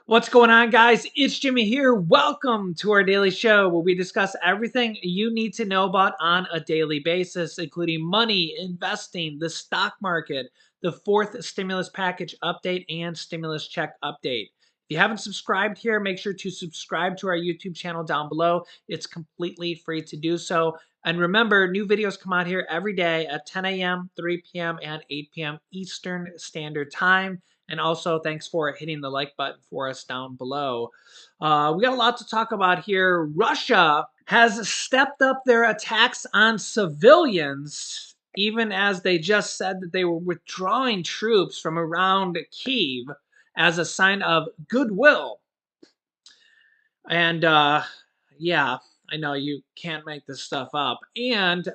What's going on, guys? It's Jimmy here. Welcome to our daily show where we discuss everything you need to know about on a daily basis, including money, investing, the stock market, the fourth stimulus package update, and stimulus check update. If you haven't subscribed here, make sure to subscribe to our YouTube channel down below. It's completely free to do so. And remember, new videos come out here every day at 10 a.m., 3 p.m., and 8 p.m. Eastern Standard Time. And also, thanks for hitting the like button for us down below. We got a lot to talk about here. Russia has stepped up their attacks on civilians, even as they just said that they were withdrawing troops from around Kyiv as a sign of goodwill. And yeah, I know you can't make this stuff up. And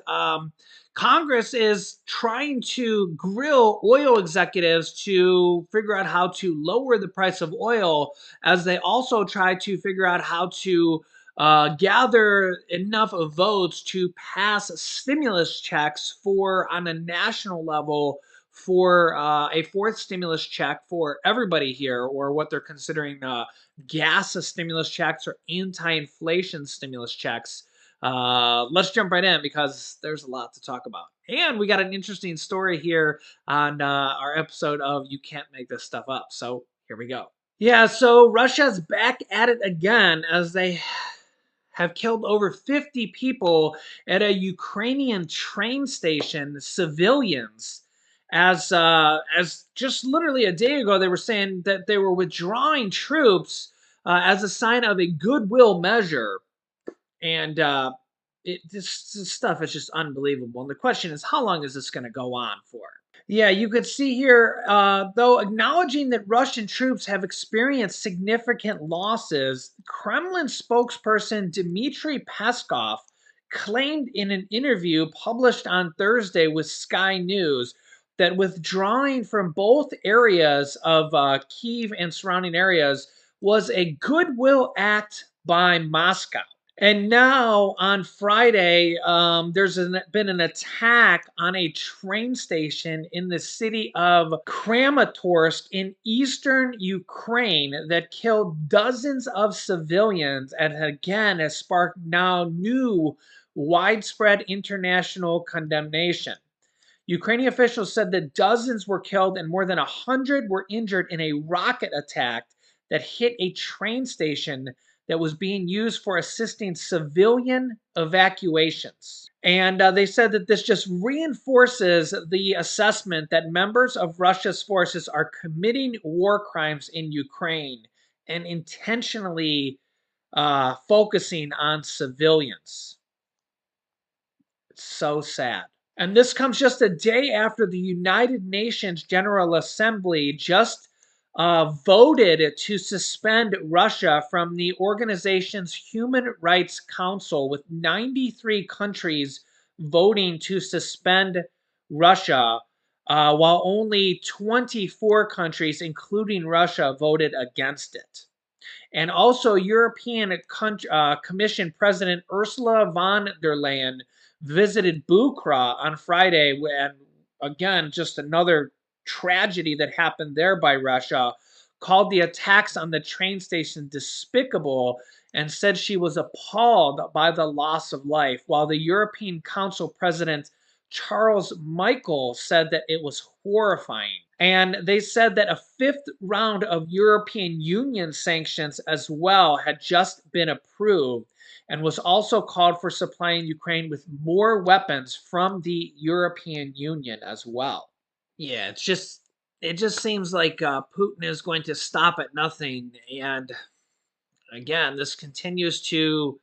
Congress is trying to grill oil executives to figure out how to lower the price of oil, as they also try to figure out how to gather enough votes to pass stimulus checks for on a national level for a fourth stimulus check for everybody here, or what they're considering gas stimulus checks or anti-inflation stimulus checks. Let's jump right in because there's a lot to talk about. And we got an interesting story here on our episode of You Can't Make This Stuff Up. So here we go. Yeah, so Russia's back at it again as they have killed over 50 people at a Ukrainian train station, civilians. As just literally a day ago, they were saying that they were withdrawing troops as a sign of a goodwill measure, and this stuff is just unbelievable. And the question is, how long is this going to go on for? Yeah, you could see here, though, acknowledging that Russian troops have experienced significant losses, Kremlin spokesperson Dmitry Peskov claimed in an interview published on Thursday with Sky News that withdrawing from both areas of Kyiv and surrounding areas was a goodwill act by Moscow. And now on Friday, been an attack on a train station in the city of Kramatorsk in eastern Ukraine that killed dozens of civilians, and again has sparked now new widespread international condemnation. Ukrainian officials said that dozens were killed and more than 100 were injured in a rocket attack that hit a train station that was being used for assisting civilian evacuations. And they said that this just reinforces the assessment that members of Russia's forces are committing war crimes in Ukraine and intentionally focusing on civilians. It's so sad. And this comes just a day after the United Nations General Assembly just voted to suspend Russia from the organization's Human Rights Council, with 93 countries voting to suspend Russia, while only 24 countries, including Russia, voted against it. And also, European Commission President Ursula von der Leyen visited Bucha on Friday, and again, just another tragedy that happened there by Russia, called the attacks on the train station despicable and said she was appalled by the loss of life, while the European Council President Charles Michel said that it was horrifying. And they said that a fifth round of European Union sanctions as well had just been approved, and was also called for supplying Ukraine with more weapons from the European Union as well. Yeah, it just seems like Putin is going to stop at nothing, and again, this continues to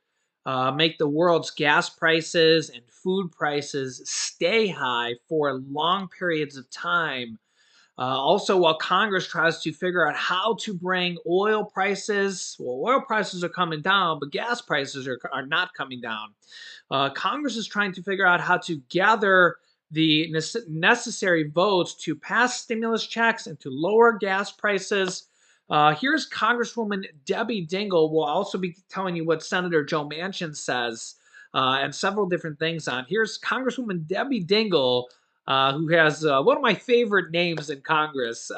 make the world's gas prices and food prices stay high for long periods of time. Also, while Congress tries to figure out how to bring oil prices, well, oil prices are coming down, but gas prices are not coming down. Congress is trying to figure out how to gather the necessary votes to pass stimulus checks and to lower gas prices. Here's Congresswoman Debbie Dingell. We'll also be telling you what Senator Joe Manchin says, and several different things on. Here's Congresswoman Debbie Dingell, who has one of my favorite names in Congress.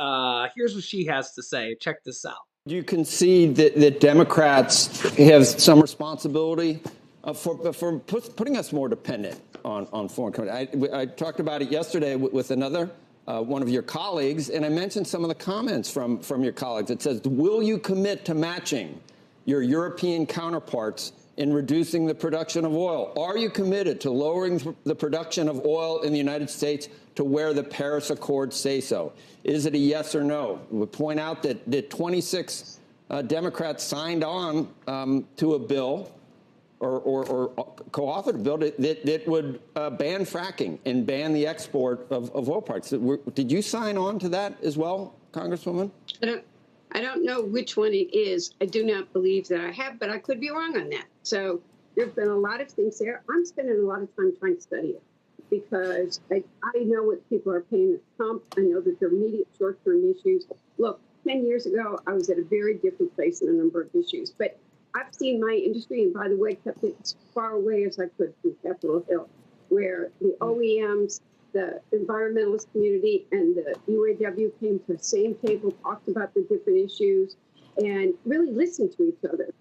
Here's what she has to say. Check this out. Do you concede that Democrats have some responsibility for putting us more dependent on foreign companies? I talked about it yesterday with another one of your colleagues, and I mentioned some of the comments from your colleagues. It says, will you commit to matching your European counterparts in reducing the production of oil? Are you committed to lowering the production of oil in the United States to where the Paris Accords say so? Is it a yes or no? We point out that 26 Democrats signed on to a bill or co-authored a bill that would ban fracking and ban the export of oil products. Did you sign on to that as well, Congresswoman? I don't know which one it is. I do not believe that I have, but I could be wrong on that. So there's been a lot of things there. I'm spending a lot of time trying to study it because I know what people are paying at the pump. I know that there are immediate short-term issues. Look, 10 years ago, I was at a very different place in a number of issues. But I've seen my industry, and by the way, kept it as far away as I could from Capitol Hill, where the OEMs, the environmentalist community, and the UAW came to the same table, talked about the different issues, and really listened to each other,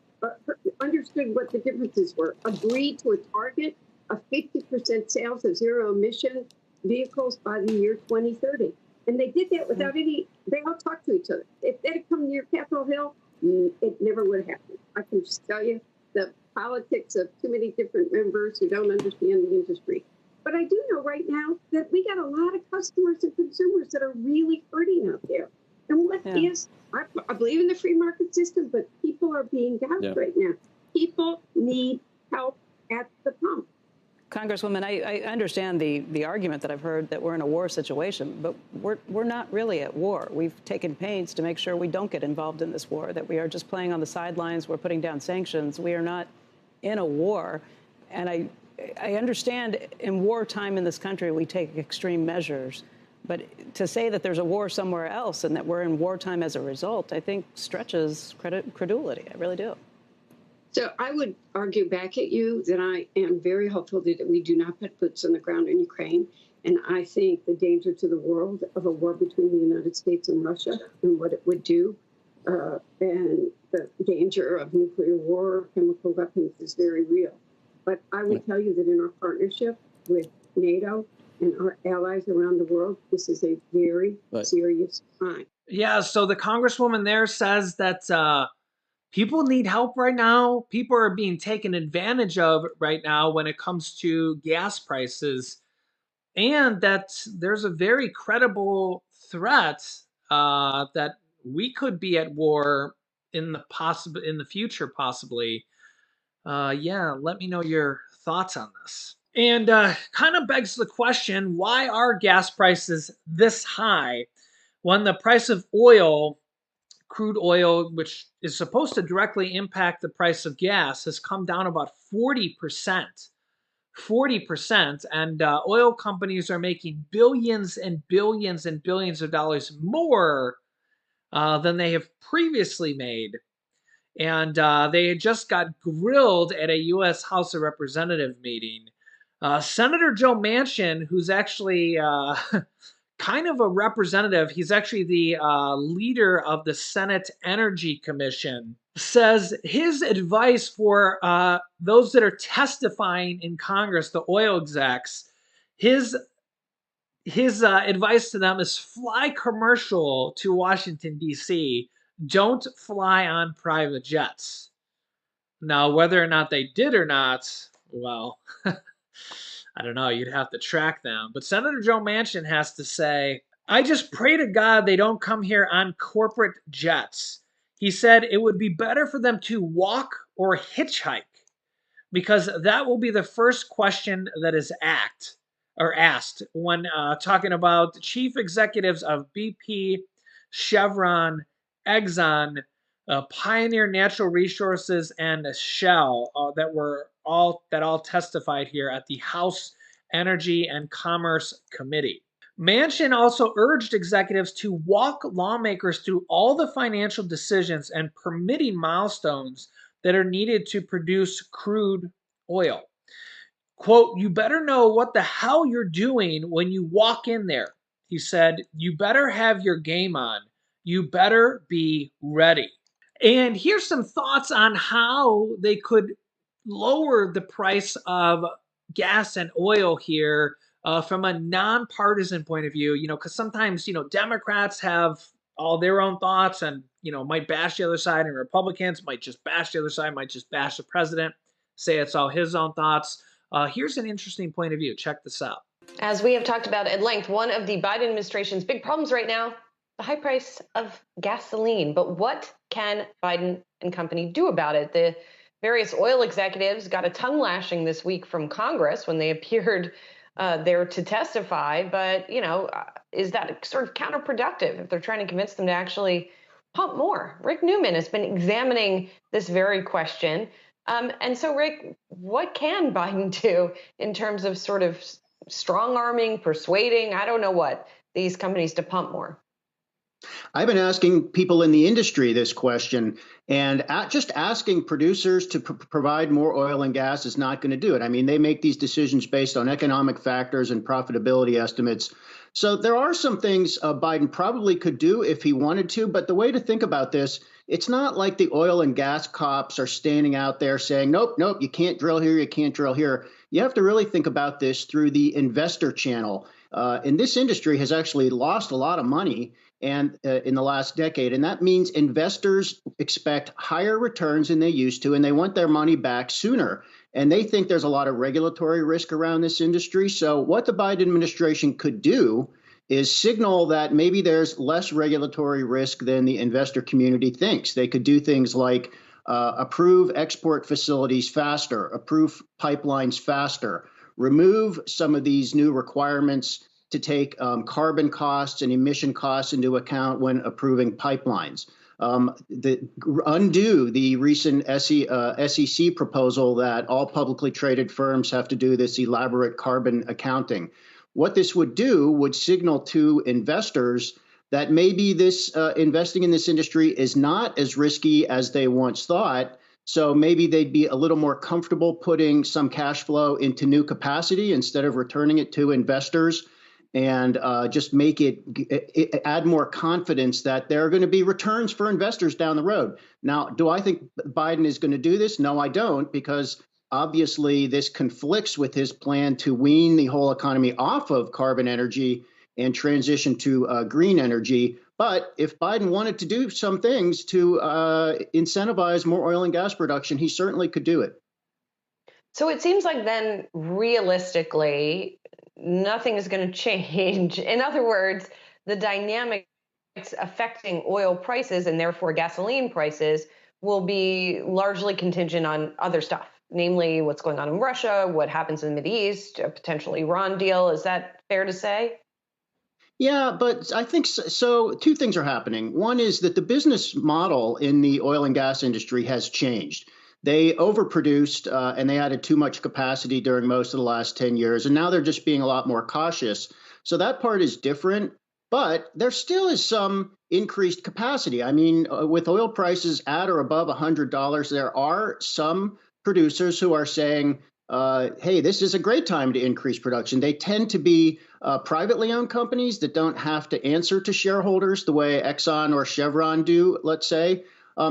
understood what the differences were, agreed to a target of 50% sales of zero-emission vehicles by the year 2030. And they did that without they all talked to each other. If they had come near Capitol Hill, it never would have happened. I can just tell you the politics of too many different members who don't understand the industry. But I do know right now that we got a lot of customers and consumers that are really hurting out there. And I believe in the free market system, but people are being gouged right now. People need help at the pump. Congresswoman, I understand the argument that I've heard that we're in a war situation, but we're not really at war. We've taken pains to make sure we don't get involved in this war, that we are just playing on the sidelines. We're putting down sanctions. We are not in a war. And I understand in wartime in this country, we take extreme measures. But to say that there's a war somewhere else and that we're in wartime as a result, I think stretches credulity. I really do. So I would argue back at you that I am very hopeful that we do not put boots on the ground in Ukraine. And I think the danger to the world of a war between the United States and Russia and what it would do, and the danger of nuclear war, chemical weapons is very real. But I would tell you that in our partnership with NATO and our allies around the world, this is a very serious time. Yeah, so the Congresswoman there says that people need help right now. People are being taken advantage of right now when it comes to gas prices, and that there's a very credible threat that we could be at war in the future, possibly. Yeah, let me know your thoughts on this. And kind of begs the question, why are gas prices this high when the price of oil, crude oil, which is supposed to directly impact the price of gas, has come down about 40%. 40%. And oil companies are making billions and billions and billions of dollars more than they have previously made. And they had just got grilled at a U.S. House of Representative meeting. Senator Joe Manchin, who's actually kind of a representative, he's actually the leader of the Senate Energy Commission, says his advice for those that are testifying in Congress, the oil execs, his advice to them is fly commercial to Washington, D.C. Don't fly on private jets. Now, whether or not they did or not, well, I don't know. You'd have to track them. But Senator Joe Manchin has to say, I just pray to God they don't come here on corporate jets. He said it would be better for them to walk or hitchhike, because that will be the first question that is asked when talking about chief executives of BP, Chevron, Exxon, Pioneer Natural Resources, and Shell that all testified here at the House Energy and Commerce Committee. Manchin also urged executives to walk lawmakers through all the financial decisions and permitting milestones that are needed to produce crude oil. Quote, you better know what the hell you're doing when you walk in there. He said, you better have your game on. You better be ready. And here's some thoughts on how they could lower the price of gas and oil here from a nonpartisan point of view. Because sometimes Democrats have all their own thoughts, and might bash the other side, and Republicans might just bash the other side, might just bash the president, say it's all his own thoughts. Here's an interesting point of view. Check this out. As we have talked about at length, one of the Biden administration's big problems right now, the high price of gasoline. But what can Biden and company do about it? The various oil executives got a tongue lashing this week from Congress when they appeared there to testify. But, is that sort of counterproductive if they're trying to convince them to actually pump more? Rick Newman has been examining this very question. And so, Rick, what can Biden do in terms of sort of strong arming, persuading, I don't know what, these companies to pump more? I've been asking people in the industry this question, and just asking producers to provide more oil and gas is not going to do it. I mean, they make these decisions based on economic factors and profitability estimates. So there are some things Biden probably could do if he wanted to, but the way to think about this, it's not like the oil and gas cops are standing out there saying, nope, you can't drill here, you can't drill here. You have to really think about this through the investor channel. And this industry has actually lost a lot of money and in the last decade. And that means investors expect higher returns than they used to, and they want their money back sooner. And they think there's a lot of regulatory risk around this industry. So what the Biden administration could do is signal that maybe there's less regulatory risk than the investor community thinks. They could do things like approve export facilities faster, approve pipelines faster, remove some of these new requirements to take carbon costs and emission costs into account when approving pipelines. Undo the recent SEC proposal that all publicly traded firms have to do this elaborate carbon accounting. What this would do would signal to investors that maybe this investing in this industry is not as risky as they once thought. So maybe they'd be a little more comfortable putting some cash flow into new capacity instead of returning it to investors, and just make it add more confidence that there are going to be returns for investors down the road. Now, do I think Biden is going to do this? No, I don't, because obviously this conflicts with his plan to wean the whole economy off of carbon energy and transition to green energy. But if Biden wanted to do some things to incentivize more oil and gas production, he certainly could do it. So it seems like then realistically, nothing is going to change. In other words, the dynamics affecting oil prices and therefore gasoline prices will be largely contingent on other stuff, namely what's going on in Russia, what happens in the Mideast, a potential Iran deal. Is that fair to say? Yeah, but I think so. Two things are happening. One is that the business model in the oil and gas industry has changed. They overproduced and they added too much capacity during most of the last 10 years. And now they're just being a lot more cautious. So that part is different. But there still is some increased capacity. I mean, with oil prices at or above $100, there are some producers who are saying, hey, this is a great time to increase production. They tend to be privately owned companies that don't have to answer to shareholders the way Exxon or Chevron do, let's say.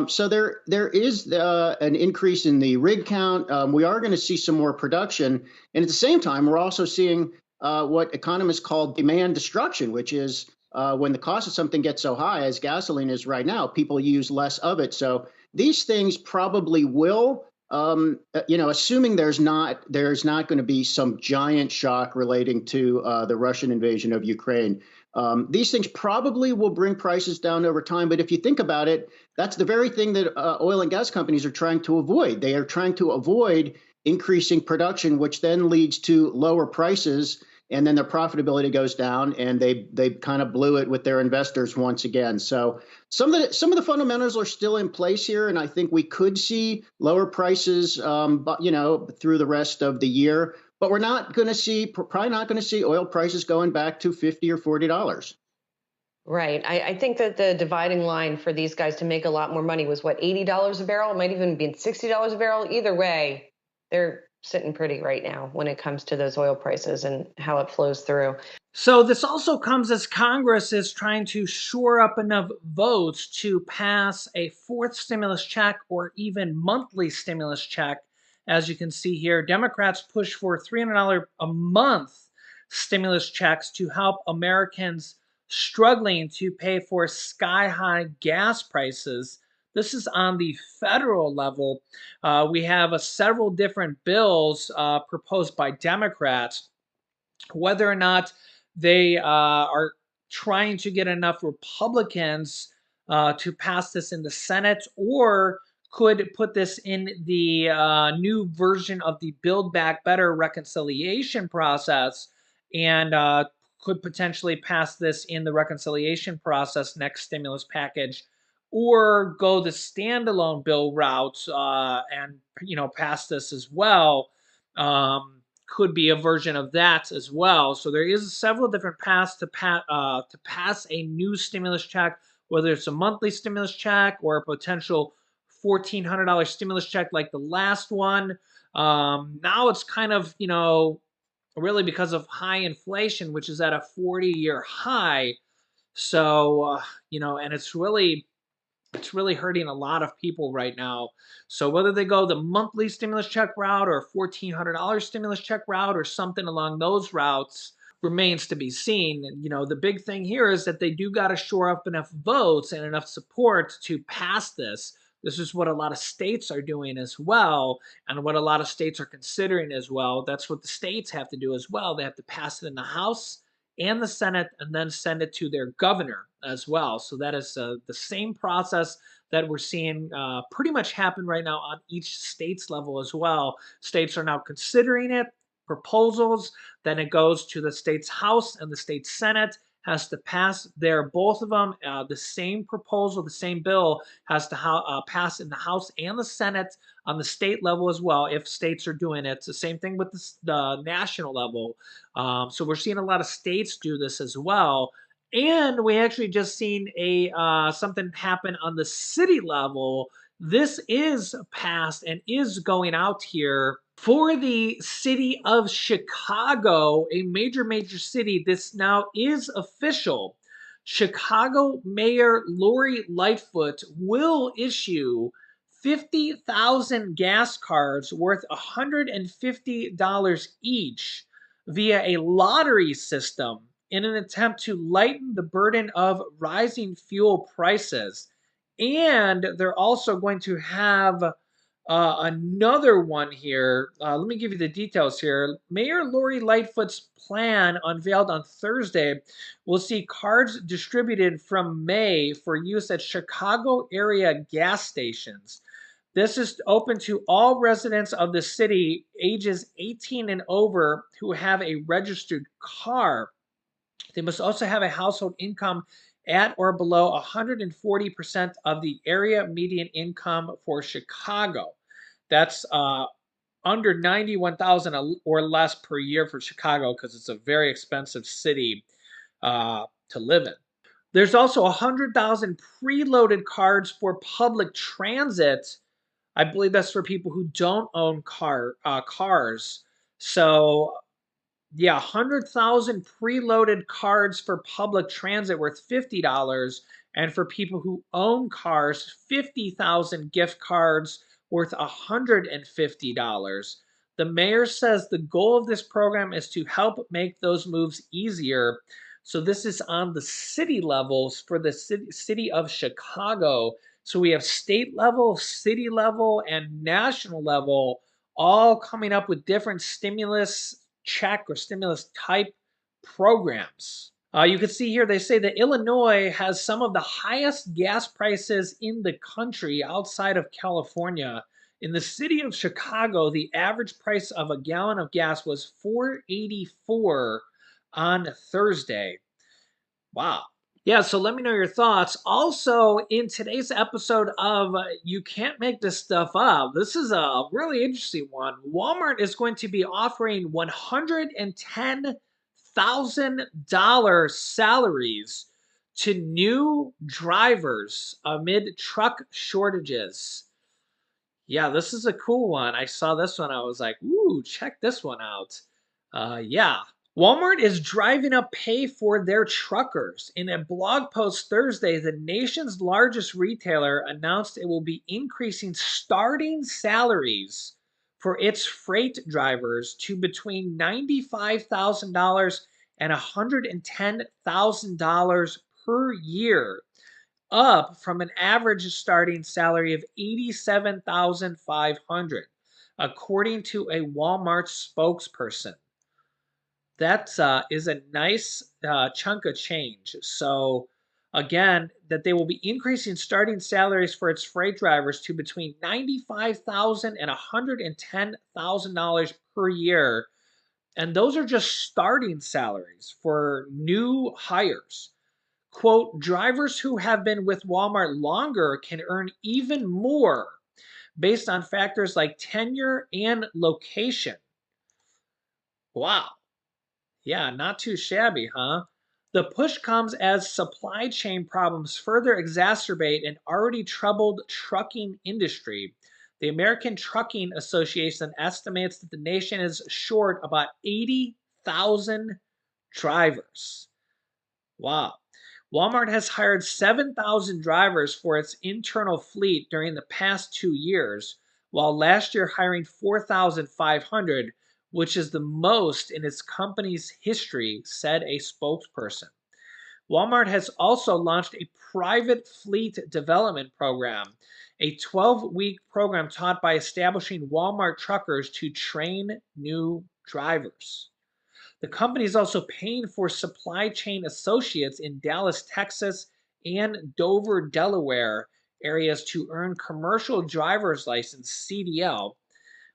So there is an increase in the rig count. We are going to see some more production. And at the same time, we're also seeing what economists call demand destruction, which is when the cost of something gets so high as gasoline is right now, people use less of it. So these things probably will, assuming there's not going to be some giant shock relating to the Russian invasion of Ukraine. These things probably will bring prices down over time. But if you think about it, that's the very thing that oil and gas companies are trying to avoid. They are trying to avoid increasing production, which then leads to lower prices. And then their profitability goes down, and they kind of blew it with their investors once again. So some of the fundamentals are still in place here, and I think we could see lower prices, through the rest of the year. But we're not going to see, probably not going to see oil prices going back to $50 or $40. Right. I think that the dividing line for these guys to make a lot more money was what, $80 a barrel? It might even be $60 a barrel. Either way, they're sitting pretty right now when it comes to those oil prices and how it flows through. So this also comes as Congress is trying to shore up enough votes to pass a fourth stimulus check or even monthly stimulus check. As you can see here, Democrats push for $300 a month stimulus checks to help Americans struggling to pay for sky high gas prices. This is on the federal level. We have several different bills proposed by Democrats. Whether or not they are trying to get enough Republicans to pass this in the Senate, or could put this in the new version of the Build Back Better reconciliation process, and could potentially pass this in the reconciliation process next stimulus package, or go the standalone bill route and pass this as well. Could be a version of that as well. So there is several different paths to pass a new stimulus check, whether it's a monthly stimulus check or a potential $1,400 stimulus check like the last one. Now it's kind of really because of high inflation, which is at a 40-year high. So and it's really hurting a lot of people right now. So whether they go the monthly stimulus check route or $1,400 stimulus check route or something along those routes remains to be seen. And, the big thing here is that they do got to shore up enough votes and enough support to pass this. This is what a lot of states are doing as well, and what a lot of states are considering as well. That's what the states have to do as well. They have to pass it in the House and the Senate and then send it to their governor as well. So that is the same process that we're seeing pretty much happen right now on each state's level as well. States are now considering it, proposals, then it goes to the state's House and the state Senate has to pass their both of them. The same proposal, the same bill has to pass in the House and the Senate on the state level as well, if states are doing it. It's the same thing with the national level. So we're seeing a lot of states do this as well. And we actually just seen a something happen on the city level. This is passed and is going out here for the city of Chicago, a major city. This now is official. Chicago Mayor Lori Lightfoot will issue 50,000 gas cards worth $150 each via a lottery system in an attempt to lighten the burden of rising fuel prices. And they're also going to have another one here. Let me give you the details here. Mayor Lori Lightfoot's plan, unveiled on Thursday, will see cards distributed from May for use at Chicago area gas stations. This is open to all residents of the city ages 18 and over who have a registered car. They must also have a household income at or below 140% of the area median income for Chicago. That's under 91,000 or less per year for Chicago, because it's a very expensive city to live in. There's also 100,000 preloaded cards for public transit. I believe that's for people who don't own cars. So yeah, 100,000 preloaded cards for public transit worth $50, and for people who own cars, 50,000 gift cards worth $150. The mayor says the goal of this program is to help make those moves easier. So this is on the city levels for the city of Chicago. So we have state level, city level, and national level all coming up with different stimulus check or stimulus type programs. You can see here they say that Illinois has some of the highest gas prices in the country outside of California. In the city of Chicago, the average price of a gallon of gas was $4.84 on Thursday. Wow. Yeah, so let me know your thoughts. Also, in today's episode of You Can't Make This Stuff Up, this is a really interesting one. Walmart is going to be offering $110,000 salaries to new drivers amid truck shortages. Yeah, this is a cool one. I saw this one. I was like, ooh, check this one out. Yeah. Walmart is driving up pay for their truckers. In a blog post Thursday, the nation's largest retailer announced it will be increasing starting salaries for its freight drivers to between $95,000 and $110,000 per year, up from an average starting salary of $87,500, according to a Walmart spokesperson. That is a nice chunk of change. So, again, that they will be increasing starting salaries for its freight drivers to between $95,000 and $110,000 per year. And those are just starting salaries for new hires. Quote, drivers who have been with Walmart longer can earn even more based on factors like tenure and location. Wow. Yeah, not too shabby, huh? The push comes as supply chain problems further exacerbate an already troubled trucking industry. The American Trucking Association estimates that the nation is short about 80,000 drivers. Wow. Walmart has hired 7,000 drivers for its internal fleet during the past 2 years, while last year hiring 4,500, which is the most in its company's history, said a spokesperson. Walmart has also launched a private fleet development program, a 12-week program taught by establishing Walmart truckers to train new drivers. The company is also paying for supply chain associates in Dallas, Texas, and Dover, Delaware areas to earn commercial driver's license (CDL).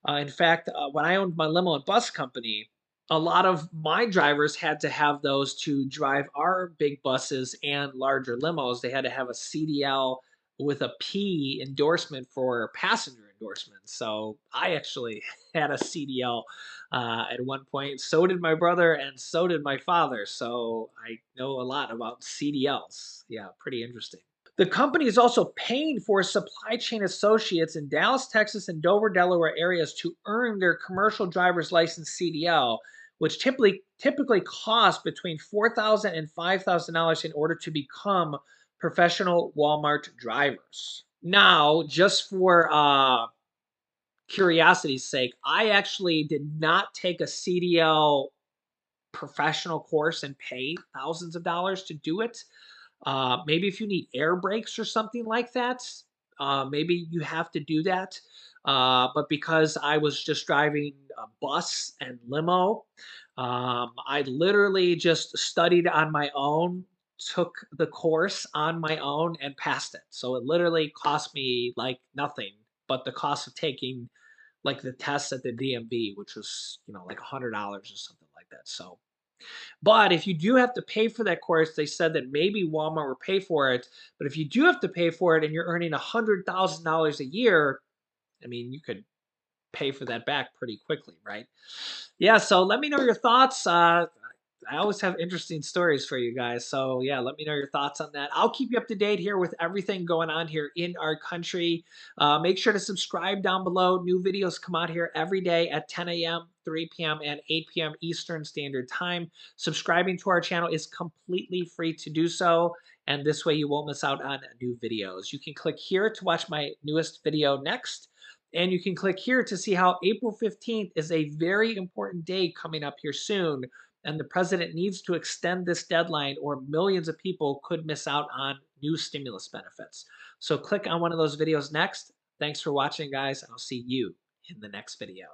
In fact, when I owned my limo and bus company, a lot of my drivers had to have those to drive our big buses and larger limos. They had to have a CDL with a P endorsement for passenger endorsement. So I actually had a CDL at one point. So did my brother, and so did my father. So I know a lot about CDLs. Yeah, pretty interesting. The company is also paying for supply chain associates in Dallas, Texas, and Dover, Delaware areas to earn their commercial driver's license (CDL), which typically cost between $4,000 and $5,000 in order to become professional Walmart drivers. Now, just for curiosity's sake, I actually did not take a CDL professional course and pay thousands of dollars to do it. Maybe if you need air brakes or something like that, maybe you have to do that. But because I was just driving a bus and limo, I literally just studied on my own, took the course on my own, and passed it. So it literally cost me like nothing but the cost of taking like the tests at the DMV, which was, like $100 or something like that. So but if you do have to pay for that course, they said that maybe Walmart will pay for it. But if you do have to pay for it and you're earning $100,000 a year, I mean, you could pay for that back pretty quickly, right? Yeah, so let me know your thoughts. I always have interesting stories for you guys. So, yeah, let me know your thoughts on that. I'll keep you up to date here with everything going on here in our country. Make sure to subscribe down below. New videos come out here every day at 10 a.m., 3 p.m., and 8 p.m. Eastern Standard Time. Subscribing to our channel is completely free to do so, and this way you won't miss out on new videos. You can click here to watch my newest video next. And you can click here to see how April 15th is a very important day coming up here soon. And the president needs to extend this deadline or millions of people could miss out on new stimulus benefits. So click on one of those videos next. Thanks for watching, guys. I'll see you in the next video.